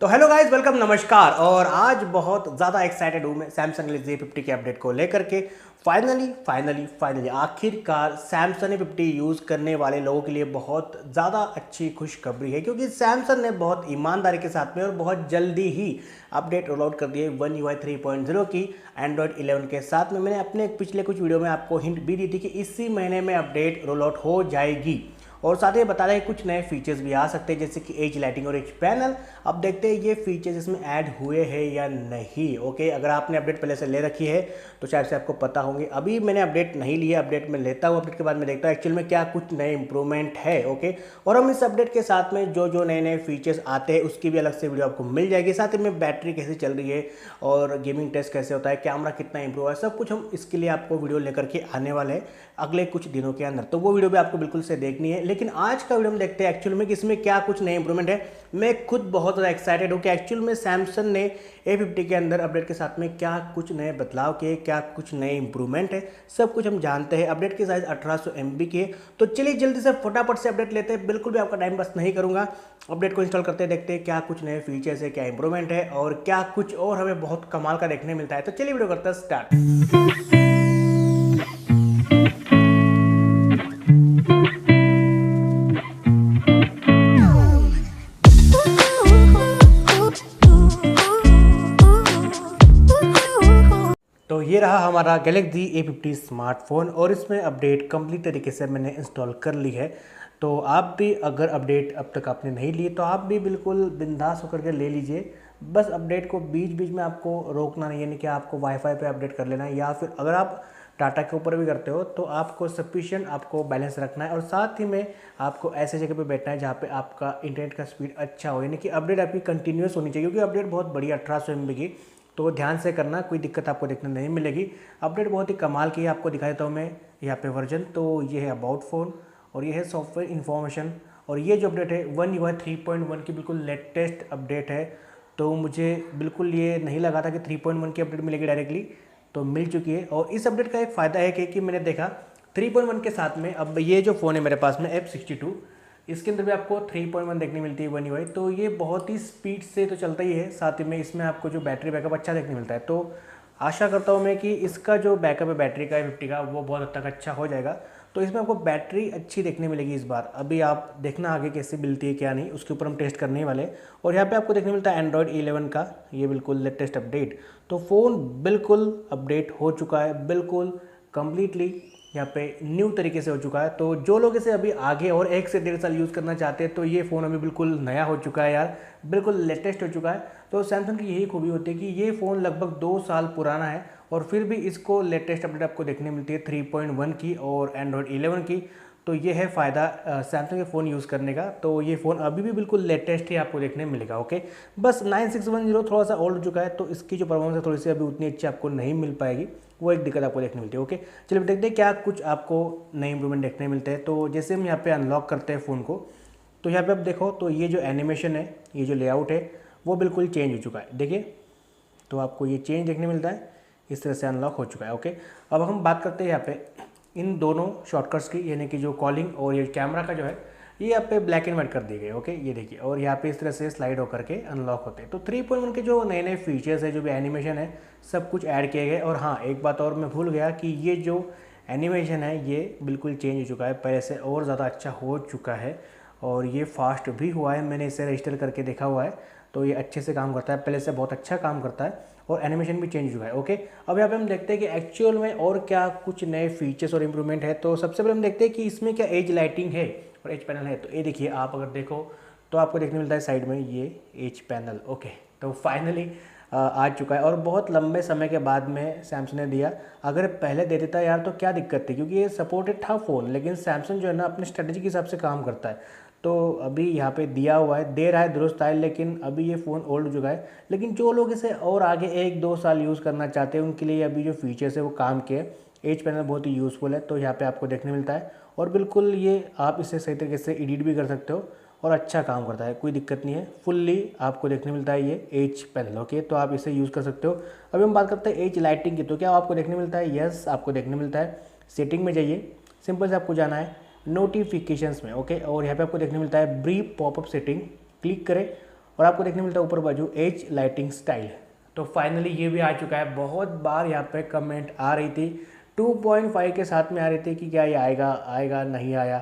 Hello guys, welcome, नमस्कार। और आज बहुत ज़्यादा एक्साइटेड हूँ मैं सैमसंग गैलेक्सी A50 के अपडेट को लेकर के। फाइनली आखिरकार सैमसंग A50 यूज़ करने वाले लोगों के लिए बहुत ज़्यादा अच्छी खुशखबरी है, क्योंकि सैमसंग ने बहुत ईमानदारी के साथ में और बहुत जल्दी ही अपडेट रोल आउट कर दिए One UI 3.0 की एंड्रॉयड 11 के साथ में। मैंने अपने पिछले कुछ वीडियो में आपको हिंट भी दी थी कि इसी महीने में अपडेट रोल आउट हो जाएगी। और साथ ही बता रहे हैं कुछ नए फीचर्स भी आ सकते हैं, जैसे कि एज लाइटिंग और एज पैनल। अब देखते हैं ये फीचर्स इसमें ऐड हुए हैं या नहीं। ओके, अगर आपने अपडेट पहले से ले रखी है तो शायद से आपको पता होंगे। अभी मैंने अपडेट नहीं लिया, अपडेट में लेता हूँ, अपडेट के बाद में देखता हूँ एक्चुअल में क्या कुछ नए इंप्रूवमेंट है। ओके, और हम इस अपडेट के साथ में जो जो नए नए फीचर्स आते हैं उसकी भी अलग से वीडियो आपको मिल जाएगी। साथ ही में बैटरी कैसे चल रही है और गेमिंग टेस्ट कैसे होता है, कैमरा कितना इंप्रूव है, सब कुछ हम इसके लिए आपको वीडियो लेकर के आने वाले हैं अगले कुछ दिनों के अंदर। तो वो वीडियो भी आपको बिल्कुल से देखनी है। लेकिन आज का वीडियो हम देखते हैं एक्चुअल में कि इसमें क्या कुछ नए इंप्रूवमेंट है। मैं खुद बहुत ज़्यादा एक्साइटेड हूँ कि एक्चुअल में सैमसंग ने A50 के अंदर अपडेट के साथ में क्या कुछ नए बदलाव किए, क्या कुछ नए इंप्रूवमेंट है, सब कुछ हम जानते हैं। अपडेट की साइज 1800 MB की है। तो चलिए जल्दी से फटाफट से अपडेट लेते हैं, बिल्कुल भी आपका टाइम पास नहीं करूँगा। अपडेट को इंस्टॉल करते देखते हैं क्या कुछ नए फीचर्स है, क्या इंप्रूवमेंट है और क्या कुछ और हमें बहुत कमाल का देखने मिलता है। तो चलिए वीडियो करते हैं स्टार्ट। तो ये रहा हमारा गैलेक्सी A50 स्मार्टफोन और इसमें अपडेट कंप्लीट तरीके से मैंने इंस्टॉल कर ली है। तो आप भी अगर अपडेट अब तक आपने नहीं ली तो आप भी बिल्कुल बिंदास होकर के ले लीजिए। बस अपडेट को बीच बीच में आपको रोकना नहीं है, यानी कि आपको वाईफाई पे अपडेट कर लेना है, या फिर अगर आप डाटा के ऊपर भी करते हो तो आपको सफिशिएंट आपको बैलेंस रखना है। और साथ ही में आपको ऐसे जगह पे बैठना है जहाँ पे आपका इंटरनेट का स्पीड अच्छा हो, यानी कि अपडेट आपकी कंटिन्यूस होनी चाहिए, क्योंकि अपडेट बहुत बड़ी 1800 MB की। तो ध्यान से करना, कोई दिक्कत आपको देखने नहीं मिलेगी। अपडेट बहुत ही कमाल की है, आपको दिखा देता हूँ मैं यहाँ पे वर्जन। तो ये है अबाउट फ़ोन और ये है सॉफ्टवेयर इन्फॉर्मेशन। और ये जो अपडेट है One UI 3.1 की बिल्कुल लेटेस्ट अपडेट है। तो मुझे बिल्कुल ये नहीं लगा था कि 3.1 की अपडेट मिलेगी डायरेक्टली, तो मिल चुकी है। और इस अपडेट का एक फ़ायदा है कि मैंने देखा 3.1 के साथ में अब ये जो फ़ोन है मेरे पास में F62, इसके अंदर भी आपको 3.1 देखने मिलती है One UI। तो ये बहुत ही स्पीड से तो चलता ही है, साथ ही में इसमें आपको जो बैटरी बैकअप अच्छा देखने मिलता है। तो आशा करता हूँ मैं कि इसका जो बैकअप है बैटरी का A50 का वो बहुत हद तक अच्छा हो जाएगा। तो इसमें आपको बैटरी अच्छी देखने मिलेगी इस बार। अभी आप देखना आगे कैसे मिलती है क्या नहीं, उसके ऊपर हम टेस्ट करने वाले। और यहाँ पे आपको देखने मिलता है एंड्रॉयड 11 का ये बिल्कुल लेटेस्ट अपडेट। तो फ़ोन बिल्कुल अपडेट हो चुका है, बिल्कुल कम्प्लीटली यहाँ पे न्यू तरीके से हो चुका है। तो जो लोग इसे अभी आगे और 1 से 1.5 साल यूज़ करना चाहते हैं तो ये फ़ोन अभी बिल्कुल नया हो चुका है यार, बिल्कुल लेटेस्ट हो चुका है। तो सैमसंग की यही खूबी होती है कि ये फ़ोन लगभग 2 साल पुराना है और फिर भी इसको लेटेस्ट अपडेट आपको देखने मिलती है 3.1 की और एंड्रॉयड 11 की। तो ये है फ़ायदा सैमसंग के फ़ोन यूज़ करने का। तो ये फ़ोन अभी भी बिल्कुल लेटेस्ट ही आपको देखने मिलेगा। ओके, बस 9610 थोड़ा सा ओल्ड हो चुका है, तो इसकी जो परफॉर्मेंस है थोड़ी सी अभी उतनी अच्छी आपको नहीं मिल पाएगी, वो एक दिक्कत आपको देखने मिलती है। ओके, चलिए देखते हैं क्या कुछ आपको नए इंप्रूवमेंट देखने मिलते हैं। तो जैसे हम यहाँ पे अनलॉक करते हैं फ़ोन को, तो यहाँ पे आप देखो तो ये जो एनिमेशन है, ये जो लेआउट है वो बिल्कुल चेंज हो चुका है। देखिए, तो आपको ये चेंज देखने मिलता है, इस तरह से अनलॉक हो चुका है। ओके, अब हम बात करते हैं यहाँ पे इन दोनों शॉर्टकट्स की, यानी कि जो कॉलिंग और ये कैमरा का जो है ये यहाँ पे ब्लैक एंड वाइट कर दिए गए। ओके, ये देखिए, और यहाँ पे इस तरह से स्लाइड होकर के अनलॉक होते हैं। तो 3.1 के जो नए नए फीचर्स है, जो भी एनिमेशन है, सब कुछ ऐड किए गए। और हाँ, एक बात और मैं भूल गया कि ये जो एनिमेशन है ये बिल्कुल चेंज हो चुका है, पहले से और ज़्यादा अच्छा हो चुका है और ये फास्ट भी हुआ है। मैंने इसे रजिस्टर करके देखा हुआ है, तो ये अच्छे से काम करता है, पहले से बहुत अच्छा काम करता है और एनिमेशन भी चेंज हुआ है। ओके, अब यहाँ पे हम देखते हैं कि एक्चुअल में और क्या कुछ नए फीचर्स और इम्प्रूवमेंट है। तो सबसे पहले हम देखते हैं कि इसमें क्या एज लाइटिंग है और एज पैनल है। तो ये देखिए, आप अगर देखो तो आपको देखने मिलता है साइड में ये एज पैनल। ओके, तो फाइनली आ चुका है और बहुत लंबे समय के बाद में सैमसंग ने दिया। अगर पहले दे देता यार तो क्या दिक्कत थी, क्योंकि ये सपोर्टेड था फ़ोन, लेकिन सैमसंग जो है ना अपनी स्ट्रेटजी के हिसाब से काम करता है। तो अभी यहाँ पे दिया हुआ है, दे रहा है दुरुस्त है, लेकिन अभी ये फ़ोन ओल्ड हो चुका है। लेकिन जो लोग इसे और आगे 1-2 साल यूज़ करना चाहते हैं उनके लिए अभी जो फीचर्स है वो काम के। एज पैनल बहुत ही यूज़फुल है, तो यहाँ पे आपको देखने मिलता है और बिल्कुल ये आप इसे सही तरीके से एडिट भी कर सकते हो और अच्छा काम करता है, कोई दिक्कत नहीं है। फुल्ली आपको देखने मिलता है ये एज पैनल। ओके, तो आप इसे यूज़ कर सकते हो। अभी हम बात करते हैं एज लाइटिंग की, तो क्या आपको देखने मिलता है? यस, आपको देखने मिलता है। सेटिंग में जाइए, सिंपल से आपको जाना है नोटिफिकेशंस में। ओके, और यहाँ पे आपको देखने मिलता है ब्रीफ पॉपअप सेटिंग, क्लिक करें और आपको देखने मिलता है ऊपर बाजू एज लाइटिंग स्टाइल। तो फाइनली ये भी आ चुका है। बहुत बार यहाँ पे कमेंट आ रही थी 2.5 के साथ में आ रही थी कि क्या ये आएगा आएगा नहीं आया,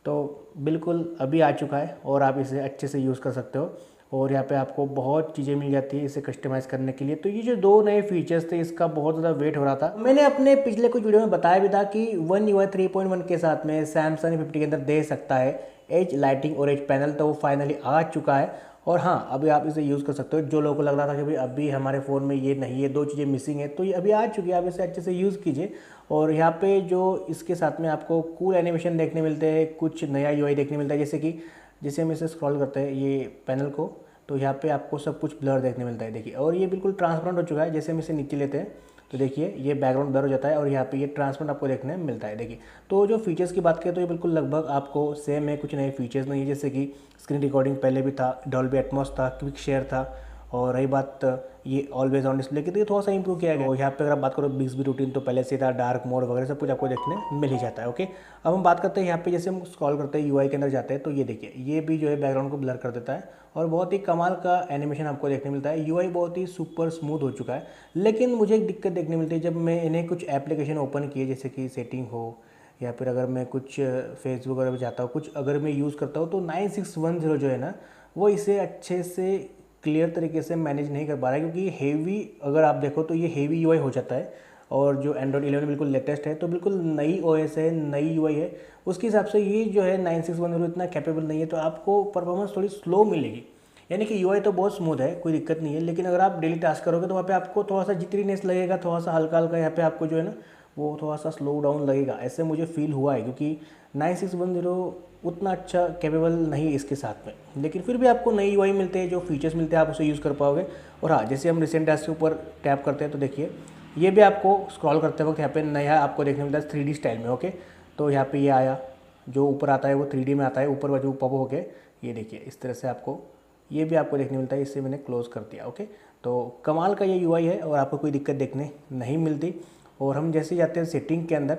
तो बिल्कुल अभी आ चुका है और आप इसे अच्छे से यूज़ कर सकते हो। और यहाँ पे आपको बहुत चीज़ें मिल जाती है इसे कस्टमाइज़ करने के लिए। तो ये जो दो नए फीचर्स थे इसका बहुत ज़्यादा वेट हो रहा था। मैंने अपने पिछले कुछ वीडियो में बताया भी था कि वन UI 3.1 के साथ में सैमसंग A50 के अंदर दे सकता है एज लाइटिंग और एज पैनल, तो वो फाइनली आ चुका है। और हाँ, अभी आप इसे यूज़ कर सकते हो। जो लोगों को लग रहा था कि भाई अभी हमारे फ़ोन में ये नहीं है, दो चीज़ें मिसिंग है, तो ये अभी आ चुकी है। आप इसे अच्छे से यूज़ कीजिए। और यहाँ पे जो इसके साथ में आपको कूल एनिमेशन देखने मिलते हैं, कुछ नया UI देखने मिलता है। जैसे हम इसे स्क्रॉल करते हैं ये पैनल को, तो यहाँ पे आपको सब कुछ ब्लर देखने मिलता है, देखिए। और ये बिल्कुल ट्रांसपेरेंट हो चुका है। जैसे हम इसे नीचे लेते हैं तो देखिए ये बैकग्राउंड ब्लर हो जाता है और यहाँ पे ये ट्रांसपेरेंट आपको देखने मिलता है, देखिए। तो जो फीचर्स की बात करें तो ये बिल्कुल लगभग आपको सेम है, कुछ नए फीचर्स नहीं है। जैसे कि स्क्रीन रिकॉर्डिंग पहले भी था, डॉल्बी एटमॉस था, क्विक शेयर था, और रही बात ये ऑलवेज ऑन डिस्प्ले की, तो ये थोड़ा सा इंप्रूव किया गया। और यहाँ पे अगर आप बात करो बिक्सबी रूटीन तो पहले से था, डार्क मोड वगैरह सब कुछ आपको देखने मिल ही जाता है। ओके, अब हम बात करते हैं यहाँ पे, जैसे हम स्क्रॉल करते हैं UI के अंदर जाते हैं तो ये देखिए ये भी जो है बैकग्राउंड को ब्लर कर देता है और बहुत ही कमाल का एनिमेशन आपको देखने मिलता है। UI बहुत ही सुपर स्मूथ हो चुका है। लेकिन मुझे एक दिक्कत देखने मिलती है जब मैं इन्हें कुछ एप्लीकेशन ओपन किए, जैसे कि सेटिंग हो या फिर अगर मैं कुछ फेसबुक वगैरह पर जाता हूँ, कुछ अगर मैं यूज़ करता हूँ, तो 9610 जो है ना वो इसे अच्छे से क्लियर तरीके से मैनेज नहीं कर पा रहा है। क्योंकि हेवी, अगर आप देखो तो ये हेवी UI हो जाता है। और जो एंड्रॉइड 11 बिल्कुल लेटेस्ट है, तो बिल्कुल नई OS है, नई UI है, उसके हिसाब से ये जो है 9610 इतना कैपेबल नहीं है, तो आपको परफॉर्मेंस थोड़ी स्लो मिलेगी। यानी कि UI तो बहुत स्मूथ है, कोई दिक्कत नहीं है, लेकिन अगर आप डेली टास्क करोगे तो वहाँ पे आपको थोड़ा सा जिटरीनेस लगेगा, थोड़ा सा हल्का हल्का यहाँ पे आपको जो है ना वो थोड़ा सा स्लो डाउन लगेगा। ऐसे मुझे फील हुआ है, क्योंकि 9610 उतना अच्छा कैपेबल नहीं है इसके साथ में। लेकिन फिर भी आपको नई UI मिलते हैं, जो फीचर्स मिलते हैं आप उसे यूज़ कर पाओगे। और हाँ, जैसे हम रिसेंट टास्क के ऊपर टैप करते हैं तो देखिए ये भी आपको स्क्रॉल करते वक्त यहाँ पे नया आपको देखने मिलता है 3D स्टाइल में। ओके, तो यहाँ पे ये आया, जो ऊपर आता है वो 3D में आता है, ऊपर बाजू पॉप हो के ये देखिए इस तरह से आपको ये भी आपको देखने मिलता है। इससे मैंने क्लोज कर दिया। ओके, तो कमाल का ये UI है और आपको कोई दिक्कत देखने नहीं मिलती। और हम जैसे जाते हैं सेटिंग के अंदर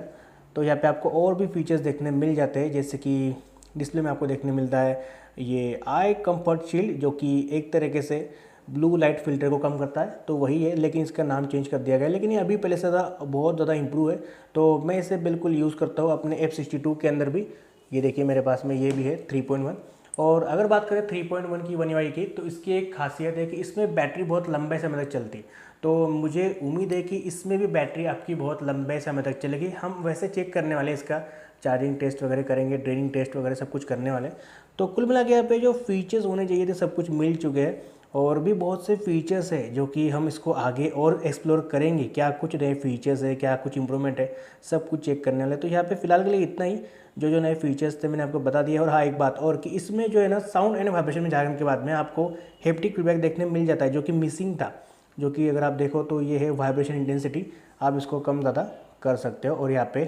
तो यहाँ पे आपको और भी फीचर्स देखने मिल जाते हैं, जैसे कि डिस्प्ले में आपको देखने मिलता है ये आई कंफर्ट शील्ड, जो कि एक तरीके से ब्लू लाइट फिल्टर को कम करता है, तो वही है, लेकिन इसका नाम चेंज कर दिया गया है। लेकिन ये अभी पहले से बहुत ज़्यादा इंप्रूव है, तो मैं इसे बिल्कुल यूज़ करता हूँ अपने F62 के अंदर भी। ये देखिए मेरे पास में ये भी है 3.1। और अगर बात करें 3.1 की वन UI की, तो इसकी एक खासियत है कि इसमें बैटरी बहुत लंबे समय तक चलती है। तो मुझे उम्मीद है कि इसमें भी बैटरी आपकी बहुत लंबे समय तक चलेगी। हम वैसे चेक करने वाले इसका चार्जिंग टेस्ट वगैरह करेंगे, ड्रेनिंग टेस्ट वगैरह सब कुछ करने वाले। तो कुल मिला के यहाँ पे जो फीचर्स होने चाहिए थे सब कुछ मिल चुके हैं। और भी बहुत से फीचर्स है जो कि हम इसको आगे और एक्सप्लोर करेंगे, क्या कुछ नए फीचर्स है, क्या कुछ इंप्रूवमेंट है, सब कुछ चेक करने वाले। तो यहाँ पे फिलहाल के लिए इतना ही, जो नए फीचर्स थे मैंने आपको बता दिया। और हाँ, एक बात और कि इसमें जो है ना साउंड एंड वाइब्रेशन में जाने के बाद में आपको हैप्टिक फीडबैक देखने मिल जाता है, जो कि मिसिंग था। जो कि अगर आप देखो तो ये है वाइब्रेशन इंटेंसिटी, आप इसको कम ज़्यादा कर सकते हो। और यहाँ पे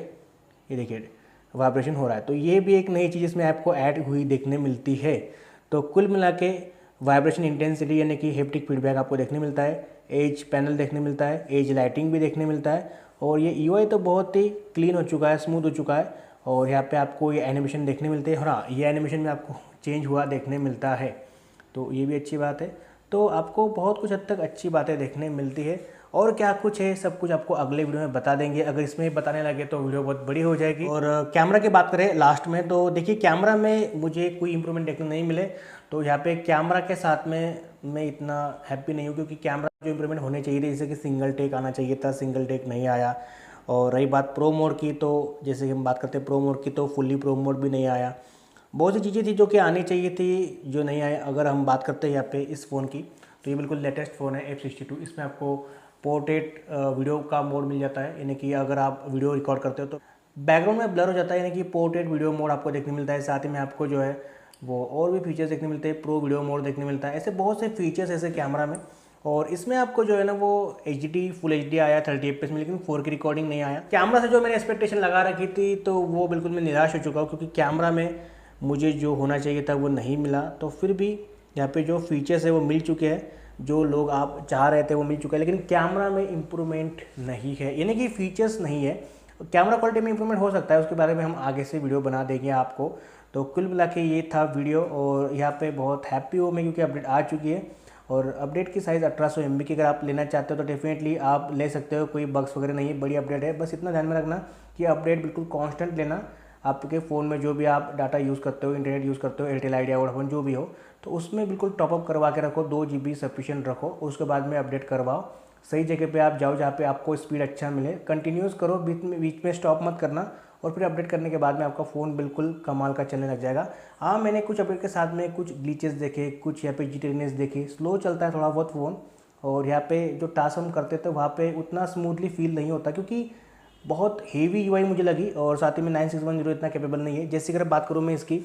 ये देखिए वाइब्रेशन हो रहा है, तो ये भी एक नई चीज़ इसमें आपको ऐड हुई देखने मिलती है। तो कुल मिला के वाइब्रेशन इंटेंसिटी यानी कि हैप्टिक फीडबैक आपको देखने मिलता है, एज पैनल देखने मिलता है, एज लाइटिंग भी देखने मिलता है। और ये UI तो बहुत ही क्लीन हो चुका है, स्मूथ हो चुका है। और यहाँ पे आपको ये एनिमेशन देखने मिलते हैं। हाँ, ये एनिमेशन में आपको चेंज हुआ देखने मिलता है, तो ये भी अच्छी बात है। तो आपको बहुत कुछ हद तक अच्छी बातें देखने मिलती है। और क्या कुछ है सब कुछ आपको अगले वीडियो में बता देंगे। अगर इसमें ही बताने लगे तो वीडियो बहुत बड़ी हो जाएगी। और कैमरा की बात करें लास्ट में, तो देखिए कैमरा में मुझे कोई इंप्रूवमेंट देखने नहीं मिले। तो यहाँ पे कैमरा के साथ में मैं इतना हैप्पी नहीं हूँ, क्योंकि कैमरा जो इंप्रूवमेंट होने चाहिए थे, जैसे कि सिंगल टेक आना चाहिए था, सिंगल टेक नहीं आया। और रही बात प्रो मोड की, तो जैसे कि हम बात करते हैं प्रो मोड की, तो फुल्ली प्रो मोड भी नहीं आया। बहुत सी चीज़ें थी जो कि आनी चाहिए थी, जो नहीं आए। अगर हम बात करते हैं यहाँ पे इस फ़ोन की, तो ये बिल्कुल लेटेस्ट फ़ोन है F62। इसमें आपको पोर्ट्रेट वीडियो का मोड मिल जाता है, यानी कि अगर आप वीडियो रिकॉर्ड करते हो तो बैकग्राउंड में ब्लर हो जाता है, यानी कि पोर्ट्रेट वीडियो मोड आपको देखने मिलता है। साथ ही में आपको जो है वो और भी फीचर्स देखने मिलते हैं, प्रो वीडियो मोड देखने मिलता है। ऐसे बहुत से फीचर्स ऐसे कैमरा में। और इसमें आपको जो है ना वो HD फुल HD आया 30 FPS में, लेकिन 4K रिकॉर्डिंग नहीं आया। कैमरा से जो मैंने एक्सपेक्टेशन लगा रखी थी, तो वो बिल्कुल मैं निराश हो चुका हूँ, क्योंकि कैमरा में मुझे जो होना चाहिए था वो नहीं मिला। तो फिर भी यहाँ पे जो फीचर्स है वो मिल चुके हैं, जो लोग आप चाह रहे थे वो मिल चुका है, लेकिन कैमरा में इम्प्रूवमेंट नहीं है, यानी कि फीचर्स नहीं है। कैमरा क्वालिटी में इंप्रूवमेंट हो सकता है, उसके बारे में हम आगे से वीडियो बना देंगे आपको। तो कुल मिला के ये था वीडियो, और यहाँ पे बहुत हैप्पी हूँ मैं क्योंकि अपडेट आ चुकी है। और अपडेट की साइज़ 1800 MB की अगर आप लेना चाहते हो तो डेफिनेटली आप ले सकते हो, कोई बग्स वगैरह नहीं है, बड़ी अपडेट है। बस इतना ध्यान में रखना कि अपडेट बिल्कुल कांस्टेंट लेना। आपके फ़ोन में जो भी आप डाटा यूज़ करते हो, इंटरनेट यूज़ करते हो, एयरटेल, आइडिया, वोडाफोन जो भी हो, तो उसमें बिल्कुल टॉपअप करवा के रखो, 2 GB सफिशिएंट रखो। उसके बाद में अपडेट करवाओ, सही जगह पे आप जाओ जहाँ पे आपको स्पीड अच्छा मिले, कंटिन्यूस करो, बीच में स्टॉप मत करना। और फिर अपडेट करने के बाद में आपका फ़ोन बिल्कुल कमाल का चलने लग जाएगा। हाँ, मैंने कुछ अपडेट के साथ में कुछ ग्लिचेस देखे, कुछ यहाँ पे जिटरीनेस देखे, स्लो चलता है थोड़ा बहुत फ़ोन। और यहाँ पे जो टास्क हम करते थे वहाँ पे उतना स्मूथली फील नहीं होता, क्योंकि बहुत हेवी यूआई मुझे लगी। और साथ ही में 9610 इतना कैपेबल नहीं है। जैसे अगर बात करूँ मैं इसकी,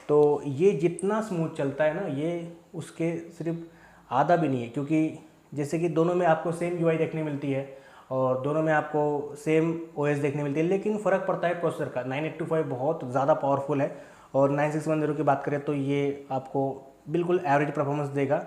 तो ये जितना स्मूथ चलता है ना, ये उसके सिर्फ आधा भी नहीं है। क्योंकि जैसे कि दोनों में आपको सेम यूआई देखने मिलती है और दोनों में आपको सेम ओएस देखने मिलती है, लेकिन फ़र्क पड़ता है प्रोसेसर का। 9825 बहुत ज़्यादा पावरफुल है, और 9610 की बात करें तो ये आपको बिल्कुल एवरेज परफॉर्मेंस देगा।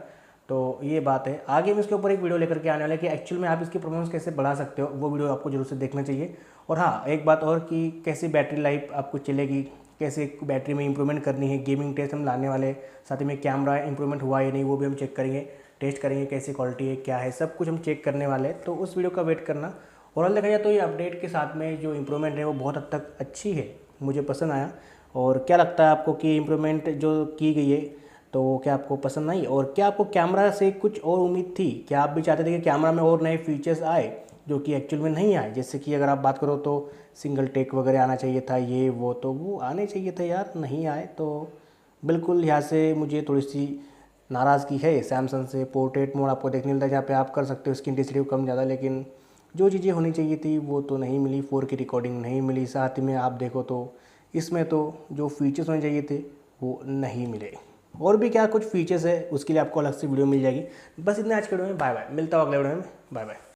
तो ये बात है। आगे मैं इसके ऊपर एक वीडियो लेकर के आने वाला है कि एक्चुअल में आप इसकी परफॉर्मेंस कैसे बढ़ा सकते हो, वो वीडियो आपको जरूर से देखना चाहिए। और हाँ, एक बात और कि कैसी बैटरी लाइफ आपको चलेगी, कैसे बैटरी में इंप्रूवमेंट करनी है, गेमिंग टेस्ट हम लाने वाले, साथ ही में कैमरा इंप्रूवमेंट हुआ या नहीं वो भी हम चेक करेंगे, टेस्ट करेंगे कैसी क्वालिटी है, क्या है, सब कुछ हम चेक करने वाले हैं। तो उस वीडियो का वेट करना। ओवरऑल देखा जाए तो ये अपडेट के साथ में जो इंप्रूवमेंट है वो बहुत हद तक अच्छी है, मुझे पसंद आया। और क्या लगता है आपको कि इंप्रूवमेंट जो की गई है तो क्या आपको पसंद आई, और क्या आपको कैमरा से कुछ और उम्मीद थी? क्या आप भी चाहते थे कि कैमरा में और नए फीचर्स आए जो कि एक्चुअल में नहीं आए? जैसे कि अगर आप बात करो तो सिंगल टेक वगैरह आना चाहिए था, ये वो तो वो आने चाहिए था यार, नहीं आए। तो बिल्कुल यहाँ से मुझे थोड़ी सी नाराज़गी है सैमसंग से। पोर्ट्रेट मोड आपको देखने मिलता है जहाँ पे आप कर सकते हो स्क्रीन इंटेंसिटी कम ज़्यादा, लेकिन जो चीज़ें होनी चाहिए थी वो तो नहीं मिली। 4K रिकॉर्डिंग नहीं मिली। साथ में आप देखो तो इसमें तो जो फीचर्स होने चाहिए थे वो नहीं मिले। और भी क्या कुछ फीचर्स है उसके लिए आपको अलग से वीडियो मिल जाएगी। बस इतने आज के वीडियो में। बाय बाय, मिलता हूँ अगले वीडियो में। Bye bye.